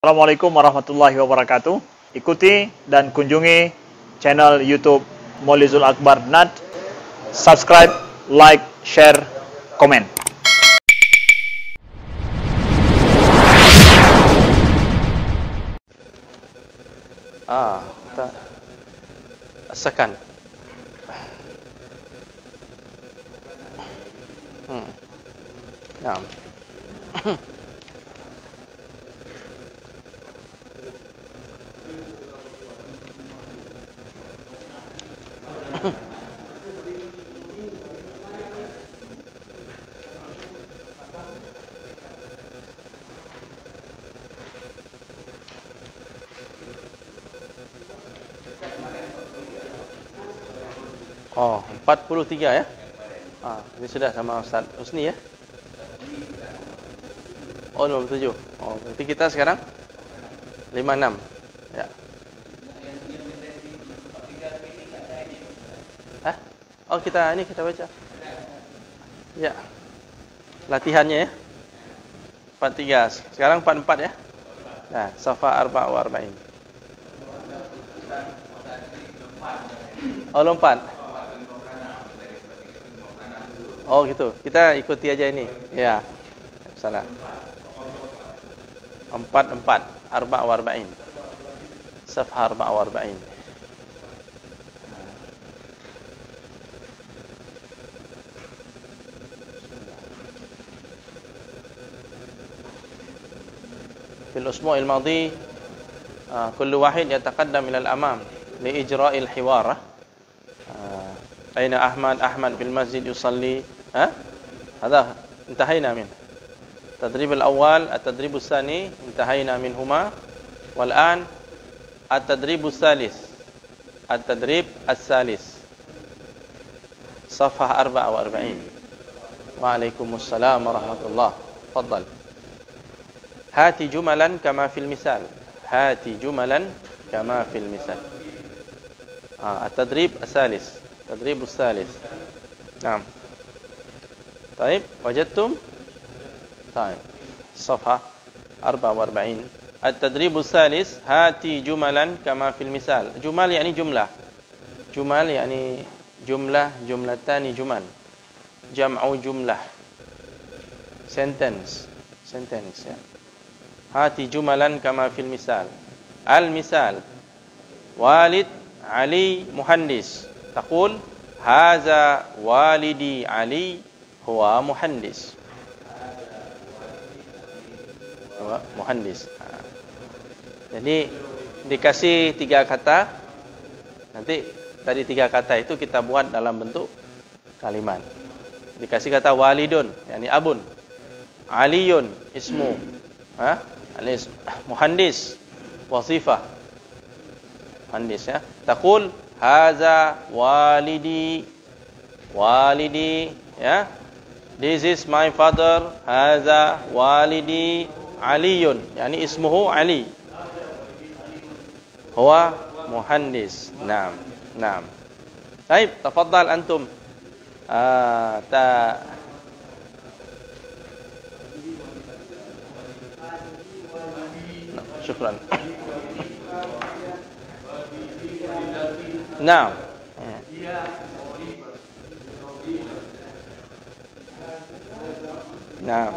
Assalamualaikum warahmatullahi wabarakatuh. Ikuti dan kunjungi channel YouTube Maulizul Akbar NAD. Subscribe, like, share, komen. Kita sekan. Nah. Oh, 43 ya. Ini sudah sama Ustaz Husni ya. Oh, 57. Oh, berarti kita sekarang 56. Ya. Oh, kita baca. Ya. Latihannya ya. 43. Sekarang 44 ya. Nah, Safa 44. Oh, lompat. Oh, gitu. Kita ikuti aja ini. Ya. Salah. 44 Safa 44. في الأسبوع الماضي كل واحد يتقدم إلى الأمام لإجراء الحوار. أين أحمد في المسجد يصلي. هذا انتهينا منه. التدريب الأول التدريب الثاني انتهينا منهما، والآن التدريب الثالث صفحة 44. وعليكم السلام ورحمة الله. تفضل. هات جملا كما في المثال. التدريب الثالث. نعم. طيب، وجدتم؟ طيب، صفحة 44. التدريب الثالث هاتي جملا كما في المثال. جمل يعني جملة يعني جملة، جملتان، جمل، جمع جملة، sentence ya. هاتي جملا كما في المثال. المثال: والد علي مهندس. تقول: هذا والدي علي هو مهندس. Jadi dikasih 3 kata. Nanti dari 3 kata itu kita buat dalam bentuk kalimat. Dikasih kata walidun, yakni abun. Aliyun ismu. Muhandis wasifah. Muhandis ya. Taqul haza walidi ya. This is my father. Haza walidi aliyun, yani ismuhu Ali. Huwa muhandis. Naam. Baik, tafadhal antum. Syukran. Naam. Naam.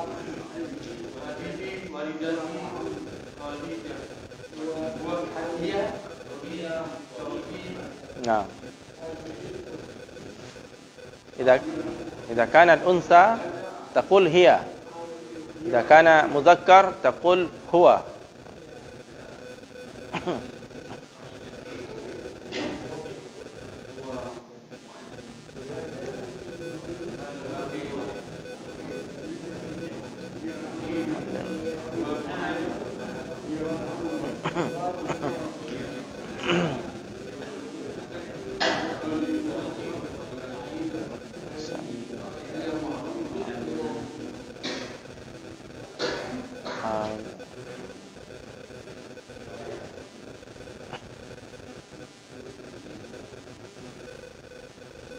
Naam. إذا كانت أنثى تقول هي. إذا كان مذكر تقول هو.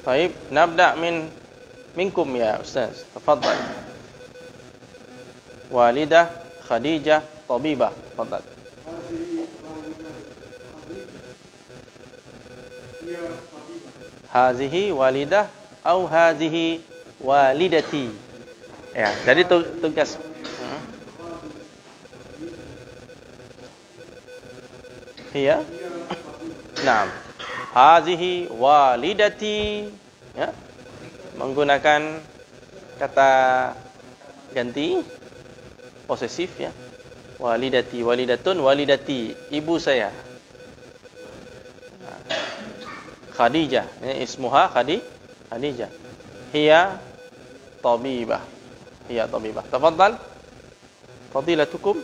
طيب، نبدأ منكم يا أستاذ. تفضل. والدة خديجة طبيبة. تفضل. Hazihi walidah atau hazihi walidati. Ya, jadi tugas. Iya. Naam. Hazihi walidati. Ya. Menggunakan kata ganti posesif ya. Walidati, walidatun, walidati, ibu saya. Khadijah, ini ismuha Khadijah. Hiya tabibah. Hiya tabibah. Tafadhal. Fadilatukum.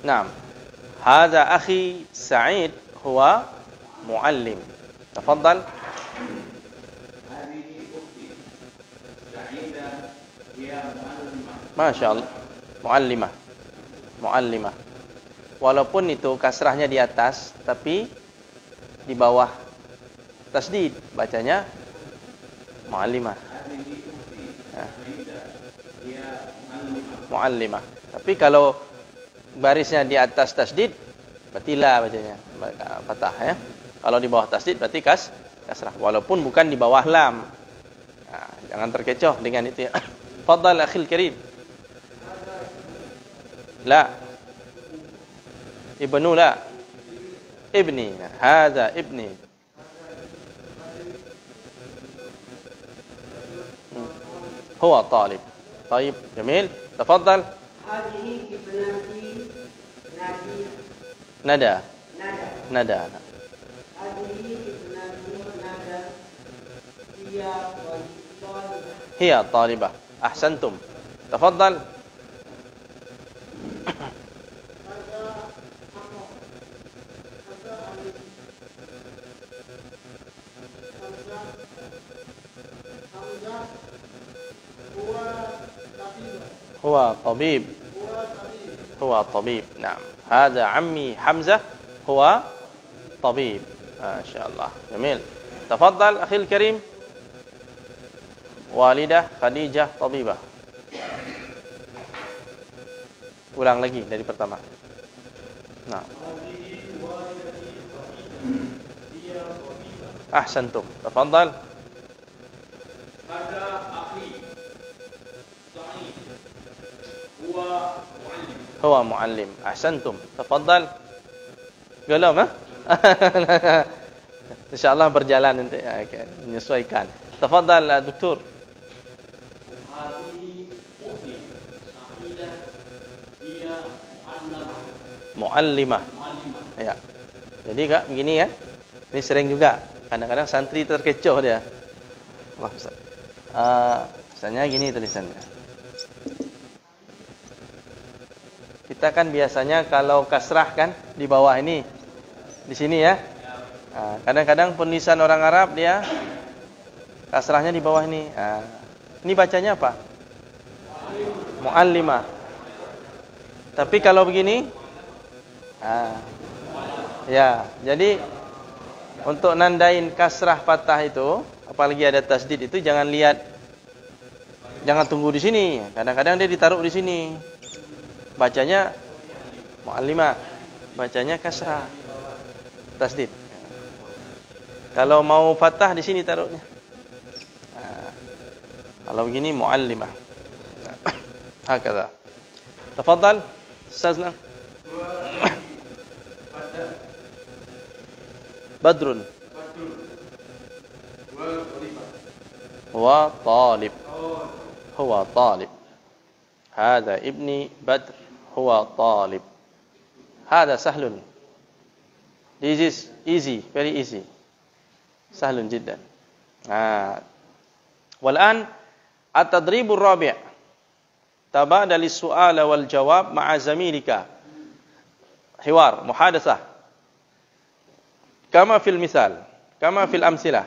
Naam. Hadza akhi Sa'id huwa muallim. Tafadhal. Masya Allah. Muallimah. Walaupun itu kasrahnya di atas, tapi di bawah tasdid, bacanya muallimah. Ya. Muallimah. Tapi kalau barisnya di atas tasdid, berarti la bacanya, fathah ya. Kalau di bawah tasdid berarti kasrah. Walaupun bukan di bawah lam. Nah, jangan terkecoh dengan itu ya. Fadhal akhil karim. La. Ibnu la. Ibni. Hadza ibni. Huwa talib. طيب جميل. تفضل. هذه ابنتي نادية. ندى. ندى. ندى. هذه ابنتي ندى. هي طالبة. هي طالبة. أحسنتم. تفضل. هو طبيب. هو طبيب. نعم. هذا عمي حمزة هو طبيب. ما شاء الله. جميل. تفضل أخي الكريم. والدة خديجة طبيبة. ulang lagi dari pertama. Nah. Ahsantum. Tafadhal. Hada akhi Sa'id huwa muallim. Ahsantum. Tafadhal. Galau ha? Insyaallah berjalan nanti menyesuaikan. Tafadhal doktor. Muallimah. Ya. Jadi Kak begini ya. Ini sering juga. Kadang-kadang santri terkecoh dia. Wah, Ustaz. Misalnya gini tulisannya. Kita kan biasanya kalau kasrah kan di bawah ini. Di sini ya. Kadang-kadang penulisan orang Arab dia kasrahnya di bawah ini. Ini bacanya apa? Muallimah. Tapi kalau begini ya, jadi untuk nandain kasrah fathah itu, apalagi ada tasdid itu jangan tunggu di sini. Kadang-kadang dia ditaruh di sini. Bacanya muallimah, bacanya kasrah. Tasdid. Kalau mau fathah di sini taruhnya. Kalau begini muallimah. Hakadha. Tafadhal, Ustaz. بدر هو طالب. هو طالب. هذا ابني بدر هو طالب. هذا سهل. This is easy, very easy. سهل جدا. والآن التدريب الرابع. تبادل السؤال والجواب مع زميلك. حوار محادثة. كما في المثال، كما في الأمثلة.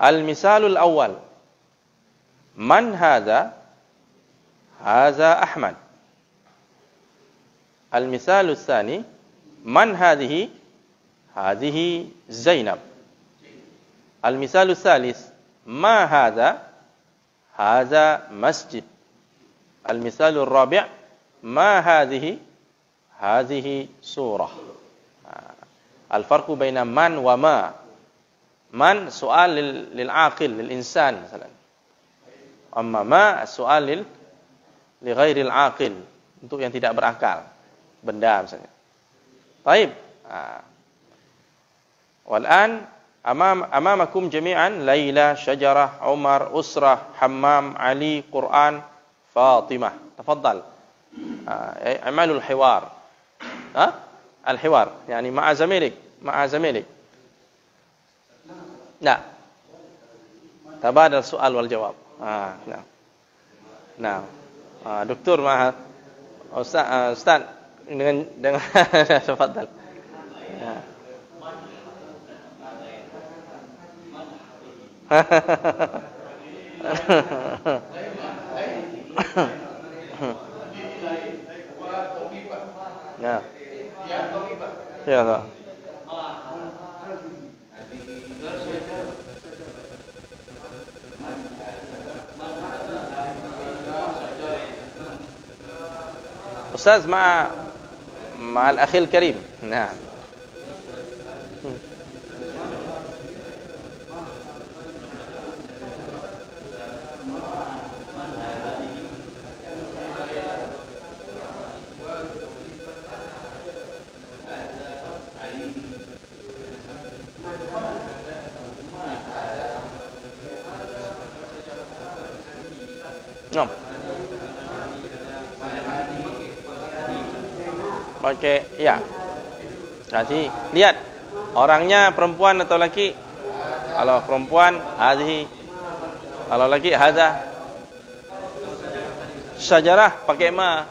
المثال الأول: من هذا؟ هذا أحمد. المثال الثاني: من هذه؟ hadhihi Zainab. Al-misal tsalis, ma hadha? Hadha masjid. Al-misal rabi', ma hadhihi? Hadhihi surah. Al-farqu baina man wa ma. Man soal lil aqil, lil insan misalnya. Amma ma soal li ghairil aqil, untuk yang tidak berakal, benda misalnya. Taib. Wal'an amamakum jami'an Laila, Syajarah, Umar, Usrah, Hammam, Ali, Quran, Fatimah. Tafaddal. Amalul hiwar. Al-hiwar, yani ma'a zamilik. Nah. Tabadal soal wal jawab. Nah. Doktor Mahal. Ustaz dengan tafaddal. Ya. Ya, tak. Ustaz ma'al akhil karim. Nah. Pakai ya. Nanti lihat orangnya perempuan atau laki. Kalau perempuan hadhihi, kalau laki hadza. Syajarah pakai ma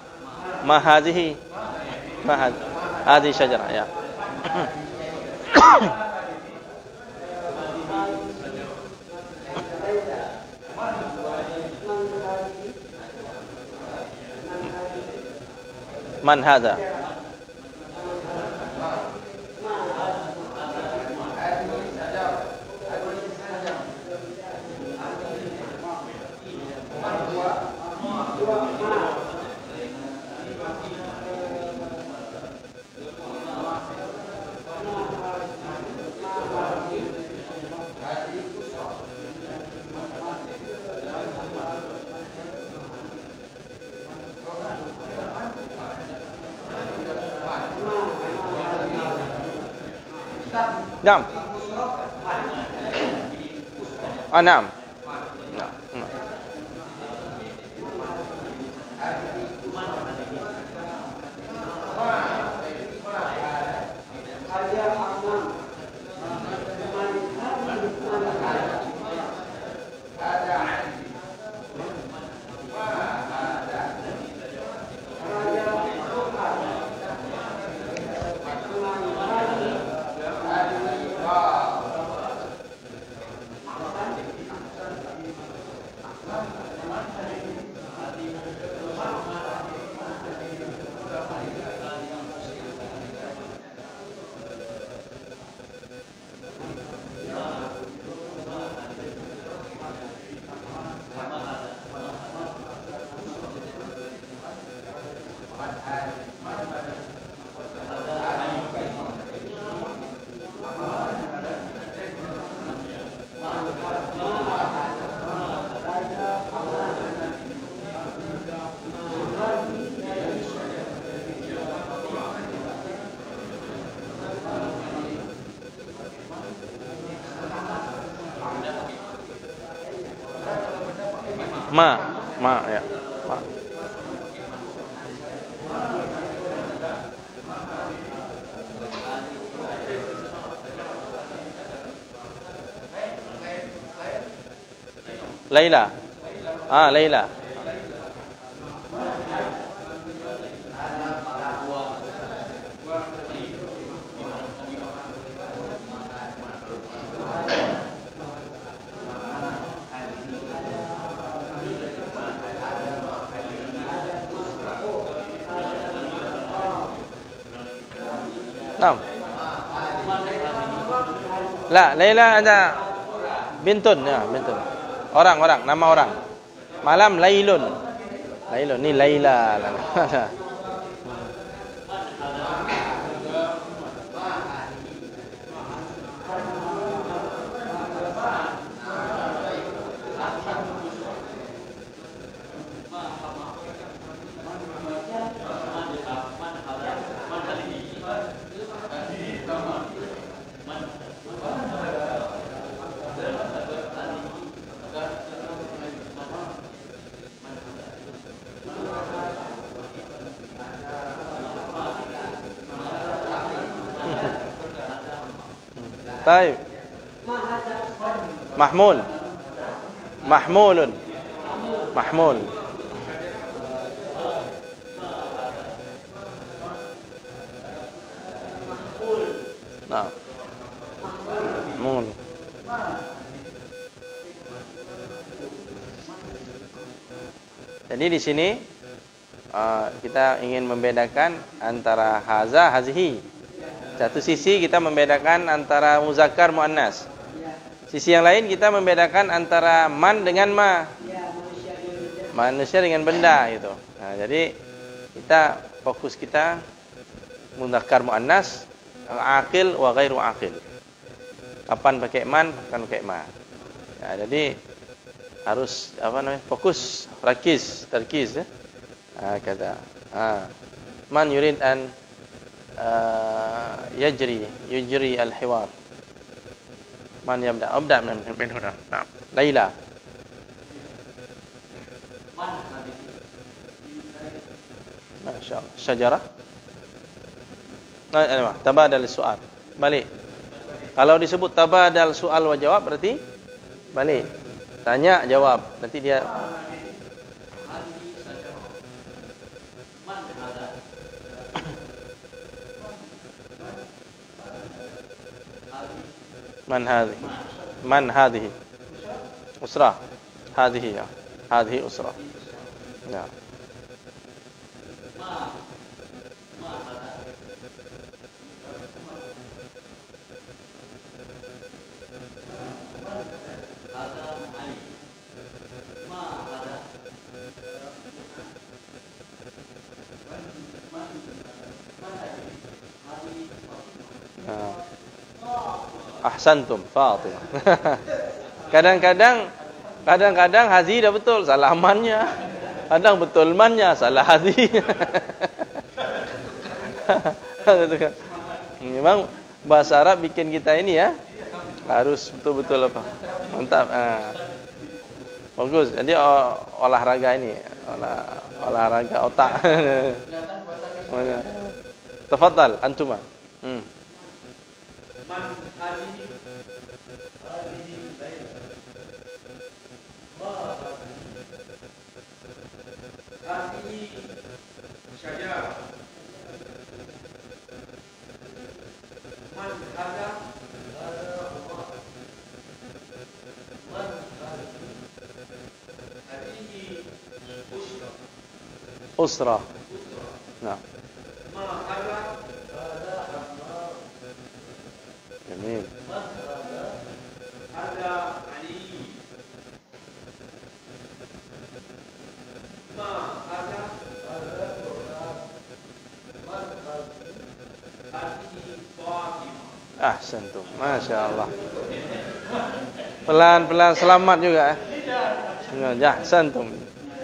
hadhihi. Ma hadhihi syajarah ya. Man hadza? Naam. Naam. Ma ya. Ma. Laila. Laila. Naam. La, Laila ada bintun ya, bintun. Orang, nama orang. Malam Lailun. Lailun ni Laila. طيب محمول محمول محمول نعم محمول jadi di sini kita ingin membedakan antara haza hazihi. Satu sisi kita membedakan antara muzakkar muannas. Sisi yang lain kita membedakan antara man dengan ma. Manusia dengan benda gitu. Nah, jadi kita fokus kita muzakkar muannas, aqil wa ghairu aqil. Kapan pakai man, kapan pakai ma. Ya, jadi harus fokus, rakiz, tarkiz ya. Kata. Man yurid an يجري الحوار من يبدأ أبدأ من هنا نعم ليلى ما شاء الله شجرة tabadal soal balik kalau disebut tabadal soal wa jawab berarti balik tanya jawab nanti dia من هذه أسرة هذه أسرة نعم Ahsantum Fatimah. Kadang-kadang hazi dah betul, salah mannya. Kadang betul mannya, salah hazi. Memang bahasa Arab bikin kita ini ya harus betul-betul apa? Mantap. Bagus. Jadi olahraga ini, olahraga otak. Tafadhal antuma. أسرة نعم جميل Ahsantum, Masya Allah. Pelan-pelan selamat juga. Ya, ahsantum.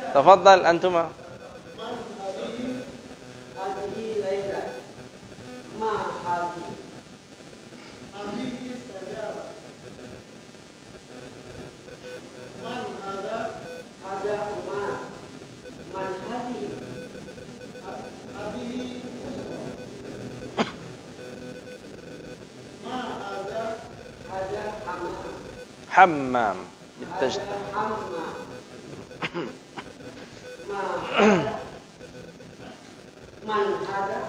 Tafadhal antuma. حمام من هذا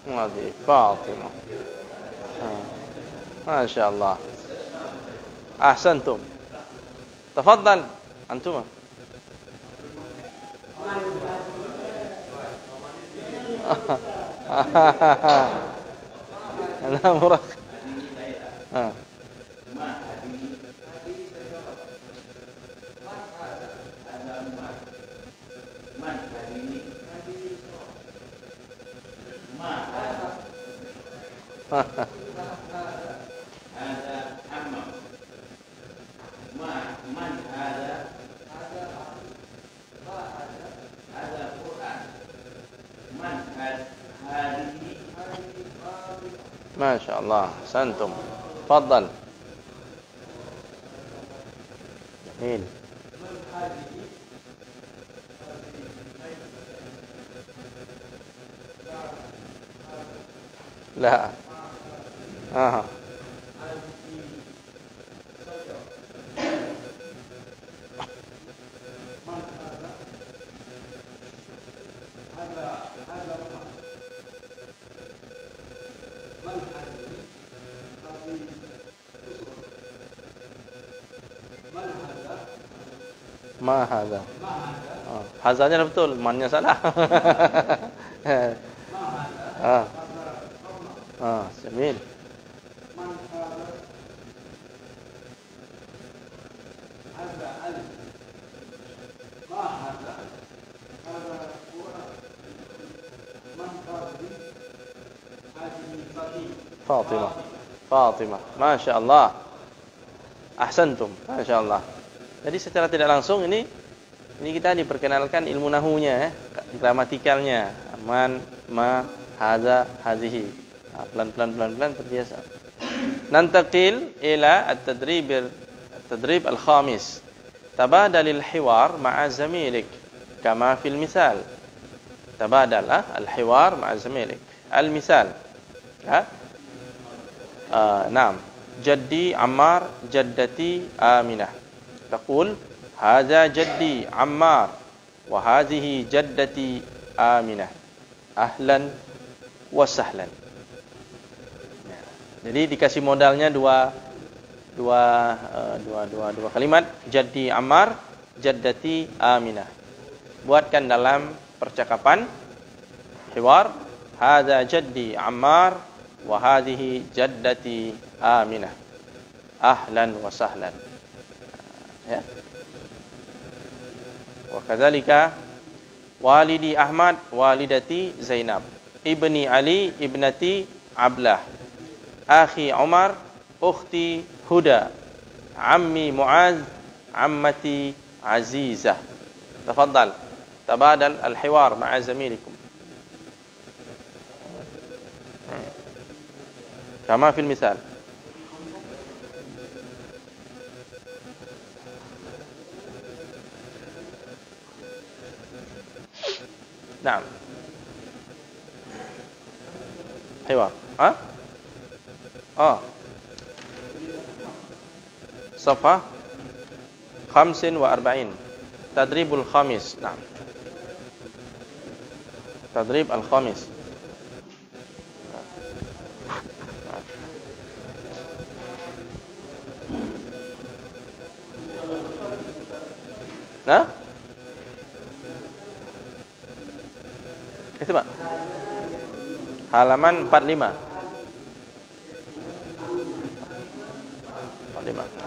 هذه فاطمة ما شاء الله Ahsantum. Tafadhal antum. Ana murah. ما شاء الله أحسنتم تفضل جميل لا ما هذا hazanya betul, mannya salah. جميل Fatimah ما شاء الله أحسنتم ما شاء الله. Jadi secara tidak langsung ini kita diperkenalkan ilmu nahunya, gramatikalnya. Man, ma, hadza, hazihi. Pelan-pelan terbiasa. Nantaqil ila at-tadrib al-khamis. Tabadal al-hiwar ma'a zamilik kama fil misal. Tabadal al-hiwar ma'a zamilik. Al-misal. Naam. Jaddi Ammar, jaddati Aminah. تقول هذا جدي عمار وهذه جدتي آمنة أهلا وسهلا. Jadi dikasih modalnya dua kalimat, jaddi Ammar, jaddati Aminah. Buatkan dalam percakapan hiwar, hadza jaddi Ammar wa hadhihi jaddati Aminah. Ahlan wa sahlan. Ya. Wa kadzalika walidi Ahmad, walidati Zainab, ibni Ali, ibnati Ablah, akhi Umar, ukhti Huda, ammi Muaz, ammati Azizah. Tafadhal tabadal al-hiwar ma'a zamilikum kama fil misal. نعم حوار صفحة 45 تدريب الخامس. نعم تدريب الخامس. Nah, itu Pak. Halaman 45. 45.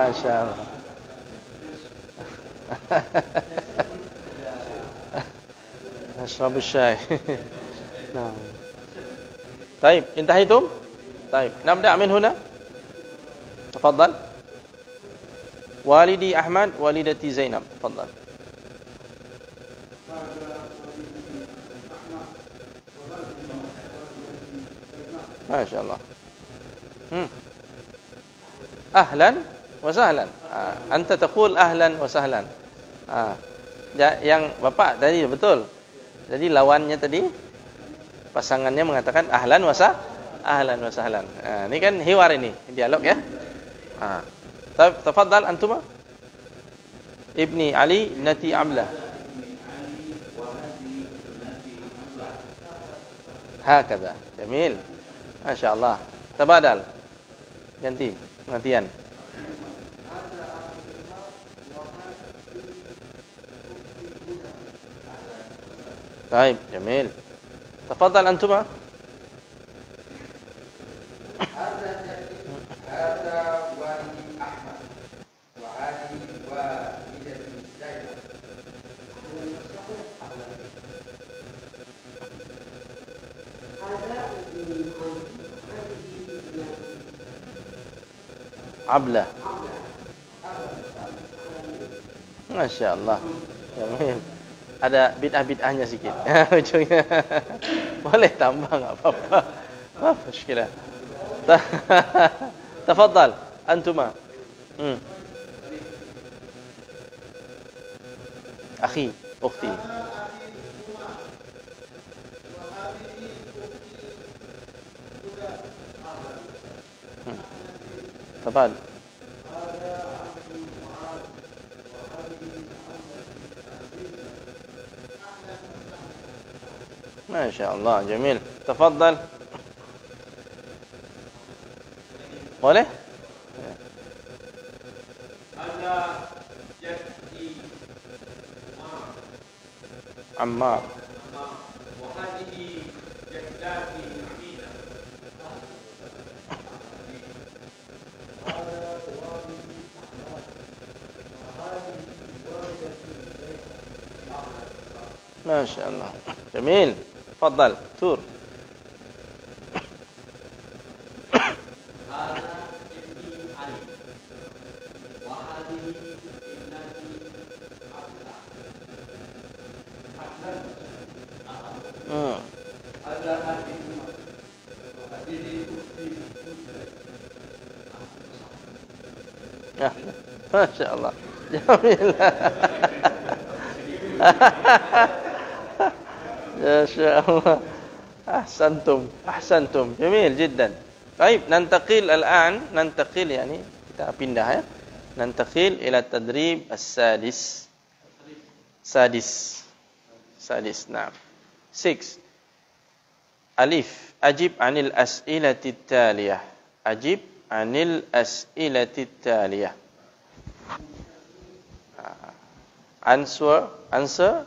Masya Allah. أشرب الشاي. نعم. طيب انتهيتم؟ طيب نبدأ من هنا. تفضل. والدي أحمد، والدتي زينب. تفضل. ما شاء الله. أهلا وسهلا. أنت تقول أهلا وسهلا. Yang bapak tadi betul. Jadi lawannya tadi, pasangannya mengatakan ahlan wasahlan. Ini kan hiwar ini, dialog ya. Tafadhal antuma. Ibni Ali nati Amla. Hakadha. Jamil. Masya-Allah. Tabadal. Gantian. طيب جميل. تفضل أنتما. هذا والدي أحمد وهذه والدتي زينب. عبلة. Masya Allah. Jamil. Ada bid'ah-bid'ahnya sikit. Ujungnya. Boleh tambah enggak apa-apa. Apa muskilah. Tafadhal antuma. Akhi, ukhti. Tafadhal. ما شاء الله جميل. تفضل. boleh? هذا جدي عمار. وهذه جداتي أمينة. ما شاء الله جميل. تفضل تور. هذا ابني علي وهذه ابنتي عبلة. هذا أبي وهذه أختي. ما شاء الله جميل. ما شاء الله. أحسنتم جميل جدا. طيب ننتقل الآن يعني kita pindah ya. ننتقل إلى التدريب السادس. نعم. 6. ألف. أجب عن الأسئلة التالية. أجب عن الأسئلة التالية. Answer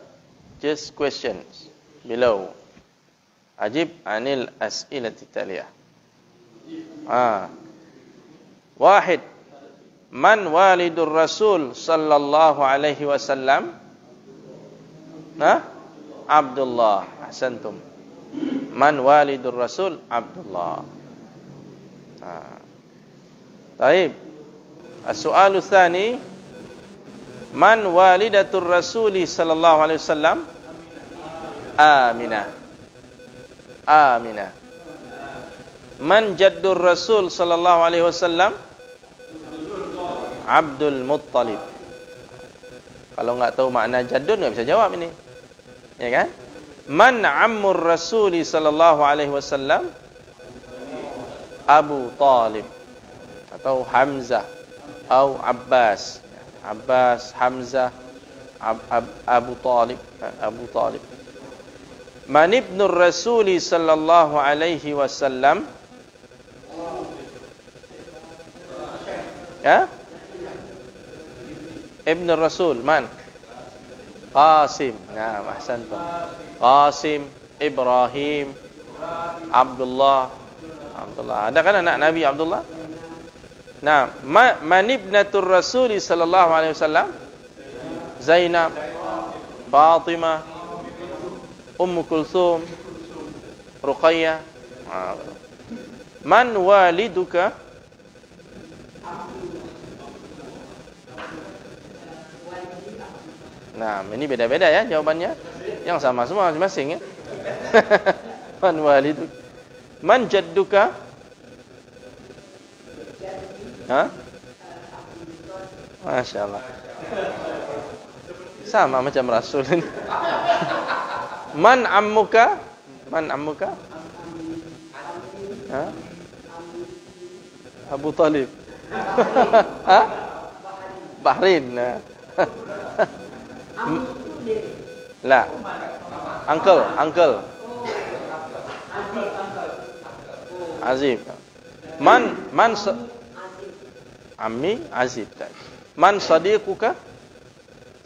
just questions below. Ajib anil as'ilati taliyah. 1. Man walidur Rasul sallallahu alaihi wasallam? Abdullah. Ahsantum. Man walidur Rasul? Abdullah. Baik. As-su'alu tsani. Man walidatur Rasul sallallahu alaihi wasallam? Aminah. Man jaddur Rasul sallallahu alaihi wasallam? Abdul Muttalib. Kalau enggak tahu makna jaddun enggak bisa jawab ini. Ya kan? Man ammur Rasul sallallahu alaihi wasallam? Abu Talib atau Hamzah atau Abbas. Hamzah, Abu Talib. Man ibnur Rasul sallallahu alaihi wasallam? Ya? Ibn Rasul man? Qasim. Nah, ahsantum. Qasim, Ibrahim, Abdullah. Ada kan anak Nabi Abdullah? Nah, man ibnatur Rasul sallallahu alaihi wasallam? Zainab, Fatimah, Ummu Kulthum, Ruqayyah. Man waliduka? Nah, ini beda-beda ya jawabannya. Yang sama semua masing-masing ya. Man waliduka? Man jadduka? Hah? Masya Allah. Sama macam Rasul ini. Man ammuka? Man ammuka? Ha? Abu Talib. Ha? Bahrain. La. Uncle. Azib. Man Ammi Azib. Man sadiquka?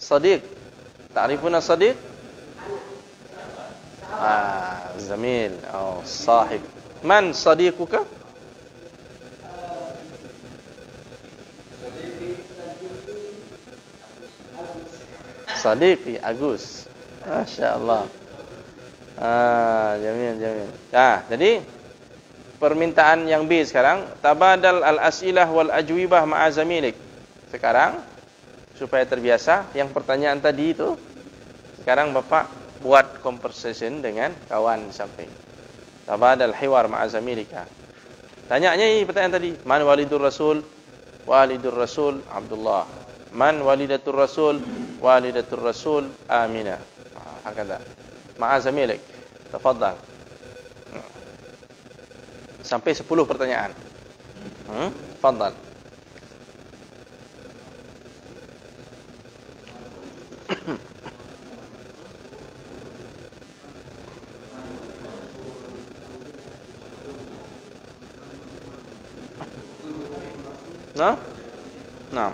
Sadiq. Ta'rifuna sadiq? Zamil. Oh, sahib. Man sadiquka? Sadiqi Agus. Masya Allah. Jamil. Jadi permintaan yang B sekarang, tabadal al-as'ilah wal ajwibah ma'a zamilik. Sekarang supaya terbiasa yang pertanyaan tadi itu, sekarang Bapak buat conversation dengan kawan sampai. Tabadal hiwar ma'a zamilika. Tanyanya ini pertanyaan tadi, man walidur rasul? Walidur rasul Abdullah. Man walidatur rasul? Walidatur rasul Aminah. Hakada. Ma'a zamilik. Tafadhal. Sampai 10 pertanyaan. Tafadhal. Nah? Nah.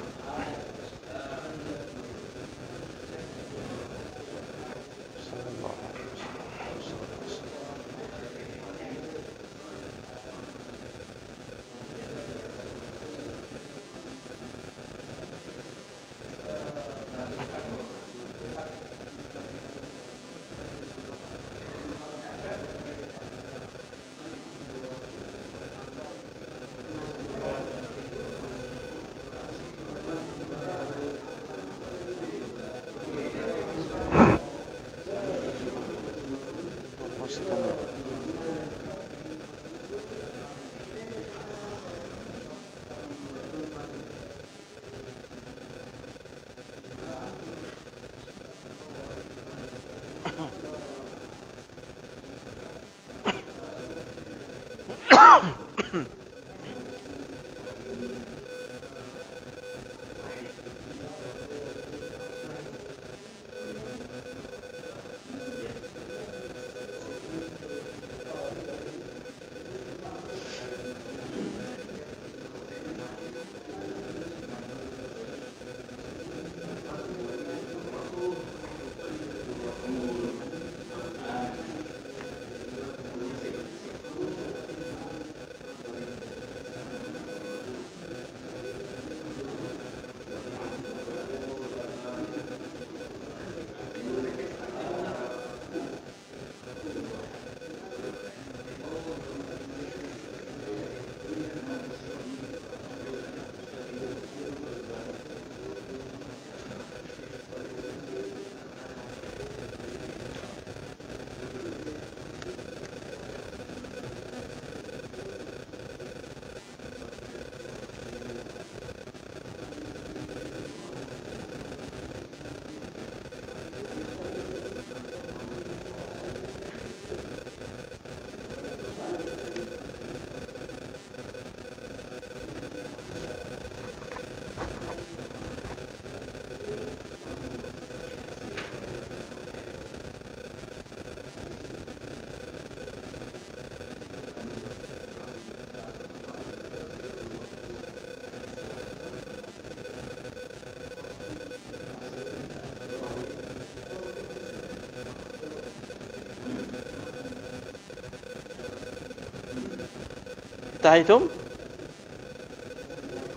انتهيتم؟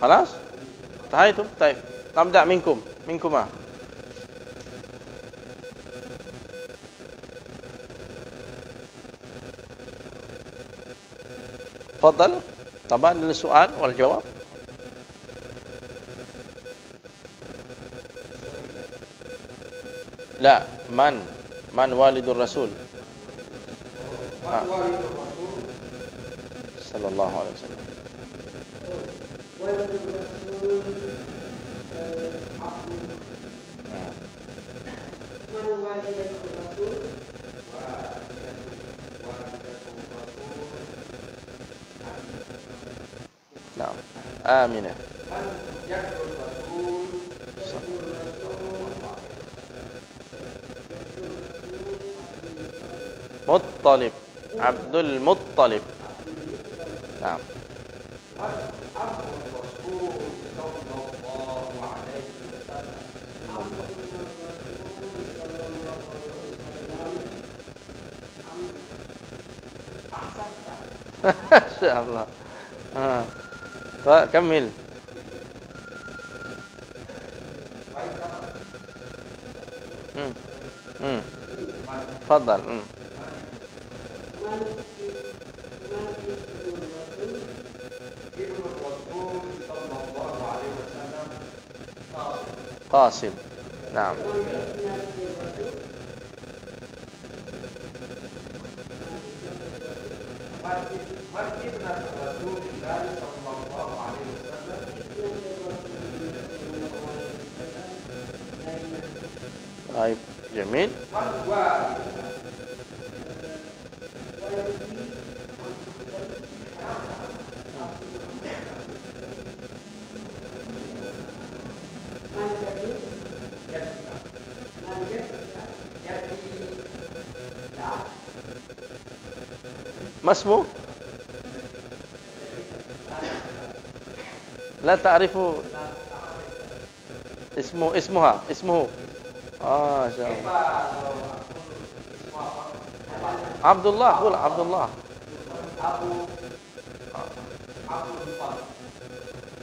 خلاص؟ انتهيتم؟ طيب نبدأ منكم. منكما تفضل. طبعا للسؤال والجواب. لا، من والد الرسول صلى الله عليه وسلم. نعم. آمنة. مطلب. عبد المطلب. نعم. ما شاء الله. كمل. تفضل. قاسم. نعم. طيب جميل. ما اسمه؟ لا تعرف اسمه شاء الله. عبد الله. قول عبد الله.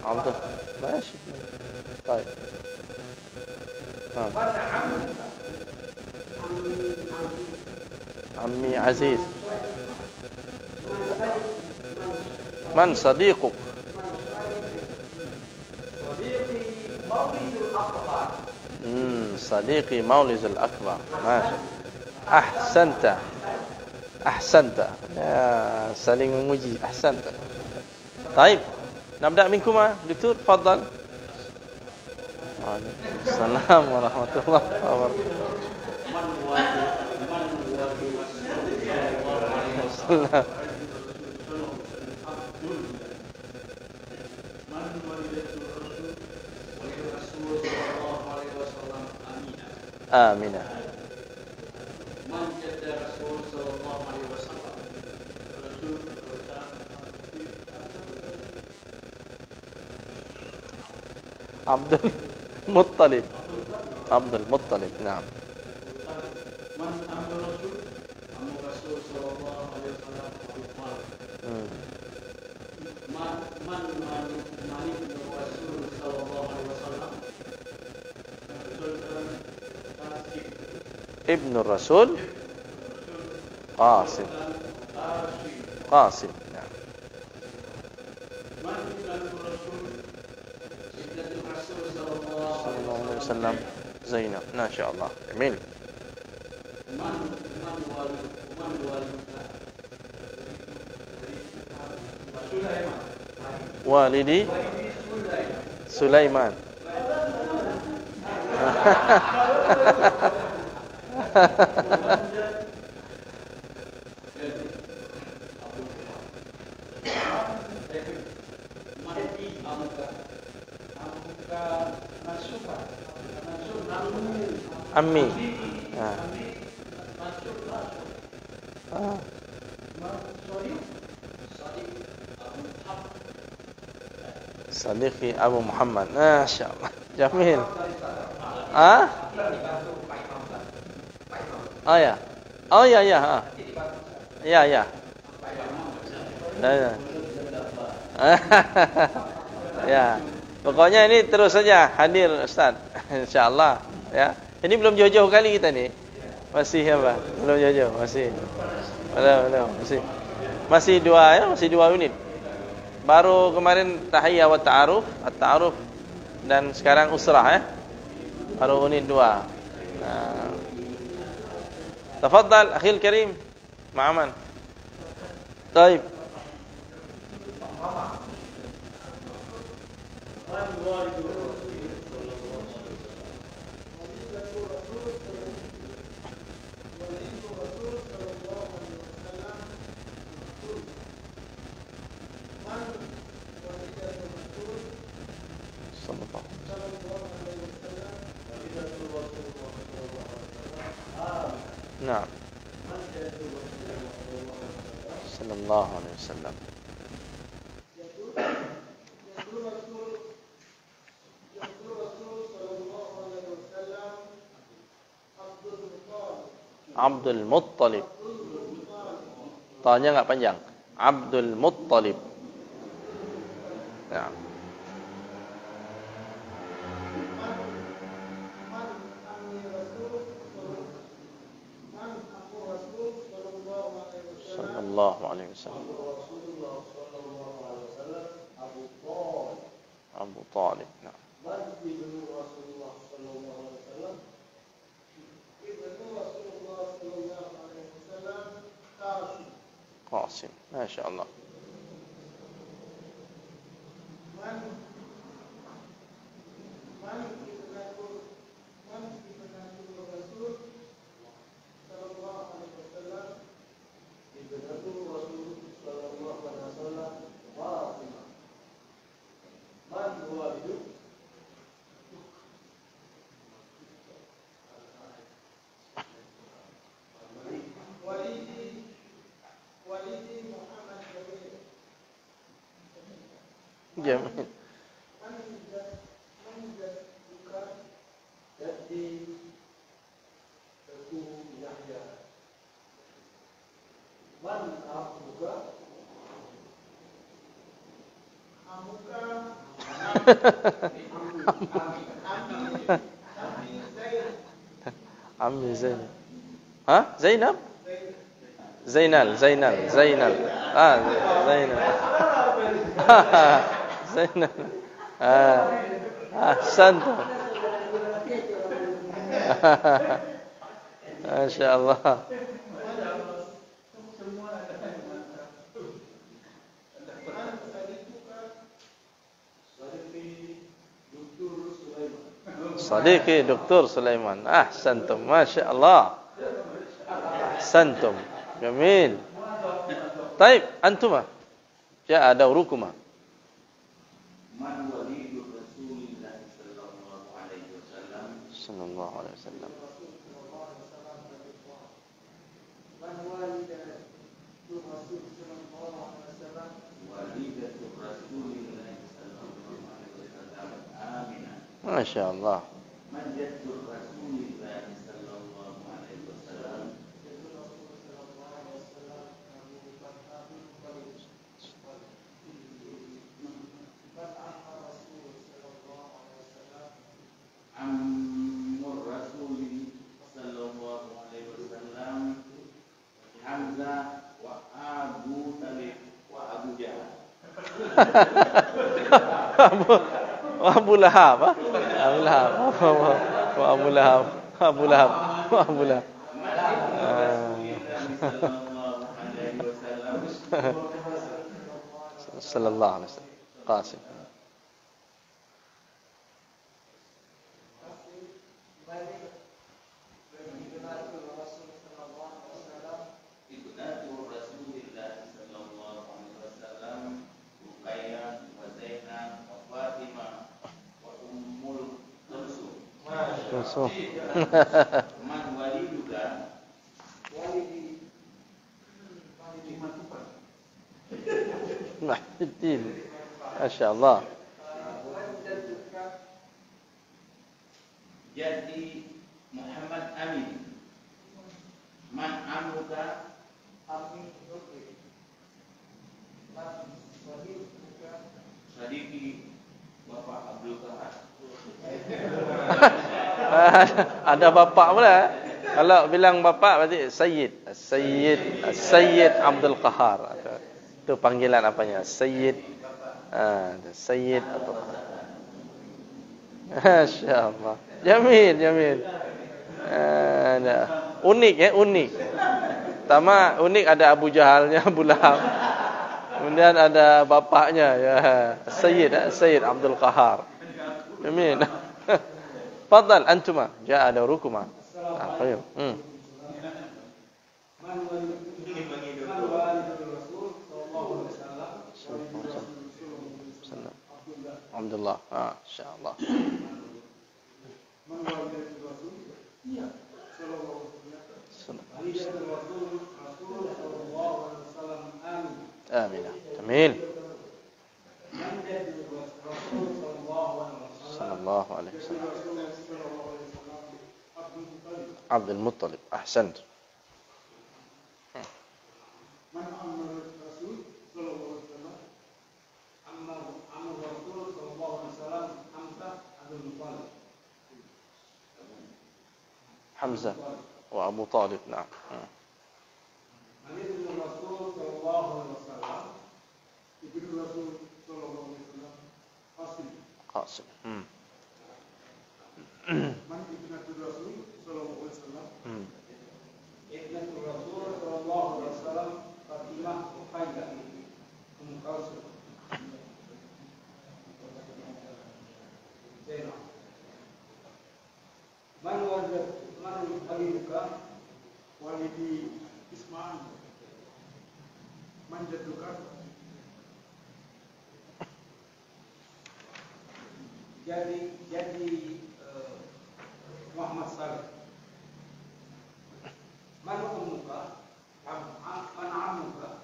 عبد الله ماشي. طيب. عمي عزيز. من صديقك؟ صديقي مولز الأكبر. ماشي. أحسنت يا saling memuji. أحسنت. طيب نبدأ منكم دكتور. تفضل. السلام ورحمة الله وبركاته. آمنة. عبد المطلب. عبد المطلب. نعم. من عبد الرسول؟ عم الرسول صلى الله عليه وسلم أبي طالب. من ابن الرسول صلى الله عليه وسلم؟ ابن الرسول قاسم. قاسم. نعم. من ابن الرسول؟ ابنة الرسول صلى الله عليه وسلم زينب. ما شاء الله. جميل. والدي سليمان. عمي. صديقي أبو محمد. ما شاء الله. جميل. يا يا ya. Pokoknya ini terus saja hadir Ustaz. Insyaallah ya. Ini belum jauh-jauh kali kita nih. Masih apa? Belum jauh-jauh, masih. Belum, masih. Masih 2 unit. Baru kemarin tahiyya wa ta'aruf, at-ta'aruf dan sekarang usrah ya. Baru unit 2. Tafadhal akhil karim. Ma'aman. Baik. Nah. Sallallahu alaihi wasallam. Abdul Muttalib. Tanya enggak panjang. Abdul Muttalib. Ya. Sallallahu alaihi wasallam. Abu Talib. Nah. Qasim. Masya Allah. Jamil. Ammi Zainab. Hah? Zainab? Zainal. Zainal. Zainal. Zainal. Ahsantu. Masya Allah. Sadiqi Dr. Sulaiman. Ahsantum. Masya Allah. Ahsantum. Jamil. Taib, antuma. Ja'a dawrukuma. Man walidu Rasulillah sallallahu alaihi wasallam. Sallallahu alaihi wasallam. Man walidatu Rasul sallallahu alaihi wasallam. Walidatu Rasulillah sallallahu alaihi wasallam. Aminah. Masya Allah. Man jaddu Rasulillah sallallahu alaihi wasallam. Ammur Rasul sallallahu alaihi wasallam. Hamzah wa Abu Talib wa Abu Jahal. Abu Lahab. Abu Lahab. Abu Lahab. Abu Lahab. Abu Lahab. Sallallahu alaihi wasallam. Qasim. Man waliduka Mahfiddin. Masya Allah. Jadi Muhammad Amin. Man amuka Amin. Sadiki Bapak Abdul Kahar. Ada bapak pula. Kalau bilang bapak berarti Sayyid Abdul Qahar. Itu panggilan apanya? Sayyid Sayyid atau Masya-Allah. Jamil. Unik ya, unik. Pertama unik ada Abu Jahalnya, Abu Lahab. Kemudian ada bapaknya ya, Sayyid Abdul Qahar. Amin. Fadhal antuma, jaa dawrukuma. Ayo. Alhamdulillah. Insyaallah. Amin. Amin. Sallallahu alaihi wasallam. Abdul Muttalib. Ahsant. Hamzah wa Abu Talib. Naam. Qasim. Walidi Ismail manjatukan jadi Muhammad Saleh man ummuka man ammuka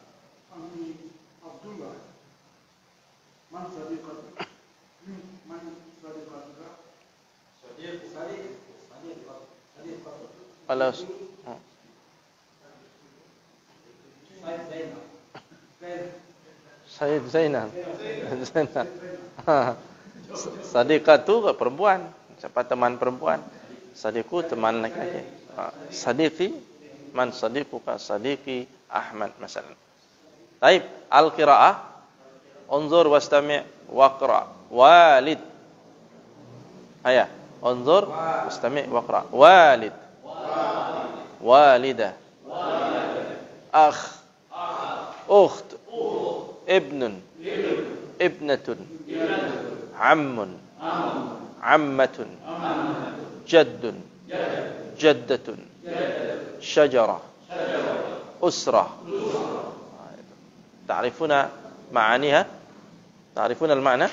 ammi Abdullah man sadiqatuka Alas. Sayyid Zainal. Sadiqah tu perempuan. Siapa teman perempuan? Sadiqu teman laki-laki. Sadiqi man sadiquka sadiqi Ahmad masalan. Baik, al-qiraah. Unzur wastami' waqra. Walid. Ayah, unzur wastami' waqra. Walid. Walidah. Akh. Ukht. Ibnun. Ibnatun. Ammun. Ammatun. Jaddun. Jaddatun. Syajarah. Usrah. Ta'rifuna ma'aniha? Ta'rifuna al-ma'na?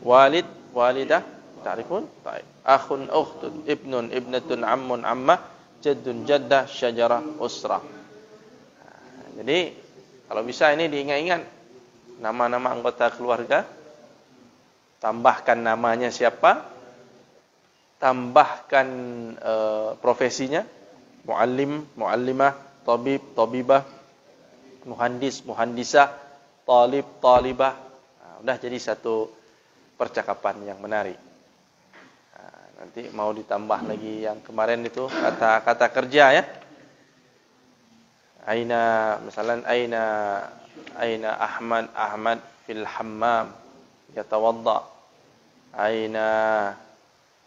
Walid, walidah, ta'rifun? Baik. Akhun, ukhtun, ibnun, ibnatun, ammun, ammah, jaddun, jaddah, syajarah, usrah. Jadi kalau bisa ini diingat-ingat nama-nama anggota keluarga, tambahkan namanya siapa, tambahkan profesinya, muallim, muallimah, tabib, tabibah, muhandis, muhandisah, talib, talibah. Udah jadi satu percakapan yang menarik. Nanti mau ditambah lagi yang kemarin itu kata-kata kerja ya. Aina misalan aina Ahmad fil hammam yatawadda. Aina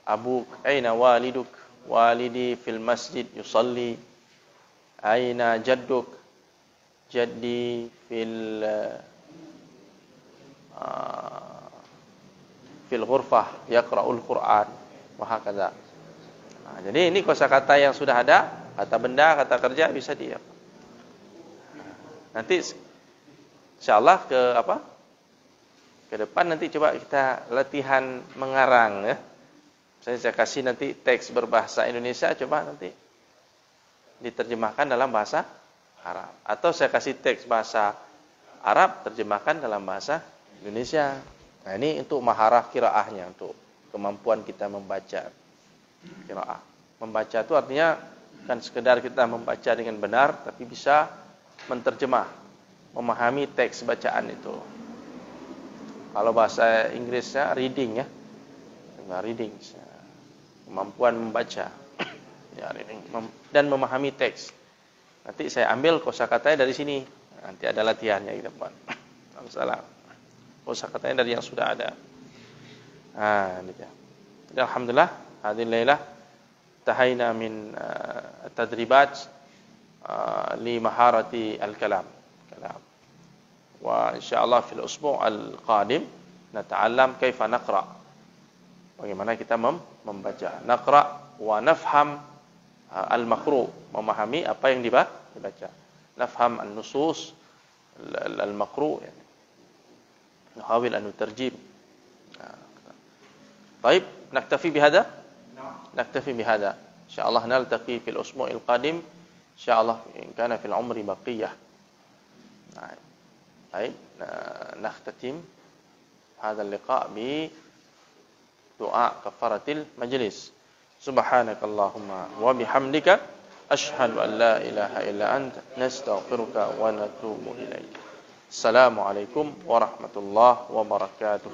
abuk, aina waliduk, walidi fil masjid yusalli. Aina jadduk, jaddi fil ghurfah yaqra'ul Qur'an wa hakadha. Jadi ini kosakata yang sudah ada, kata benda, kata kerja bisa dia. Nanti insyaallah ke depan nanti coba kita latihan mengarang ya. Saya kasih nanti teks berbahasa Indonesia, coba nanti diterjemahkan dalam bahasa Arab. Atau saya kasih teks bahasa Arab, terjemahkan dalam bahasa Indonesia. Nah ini untuk maharah qiraahnya, untuk kemampuan kita membaca qiraah. Membaca itu artinya kan sekedar kita membaca dengan benar, tapi bisa menterjemah, memahami teks bacaan itu. Kalau bahasa Inggrisnya reading ya, reading, kemampuan membaca, ya reading dan memahami teks. Nanti saya ambil kosakatanya dari sini. Nanti ada latihannya gitu, Pak. Assalamualaikum. kosakatanya dari yang sudah ada. Ini dia. Jadi alhamdulillah hadhihi lailah tahayna min tadribat li maharati al-kalam. Wa insyaallah fil usbu' al-qadim nata'allam kaifa naqra. Bagaimana kita membaca. Naqra wa nafham al-maqru, memahami apa yang dibaca. Nafham an-nusus al-maqru, yani. Nahawil an nutarjim. طيب نكتفي بهذا نكتفي بهذا إن شاء الله نلتقي في الأسبوع القادم إن شاء الله إن كان في العمر بقية. طيب نختتم هذا اللقاء بدعاء كفارة المجلس. سبحانك اللهم وبحمدك أشهد أن لا إله إلا أنت نستغفرك ونتوب إليك. السلام عليكم ورحمة الله وبركاته.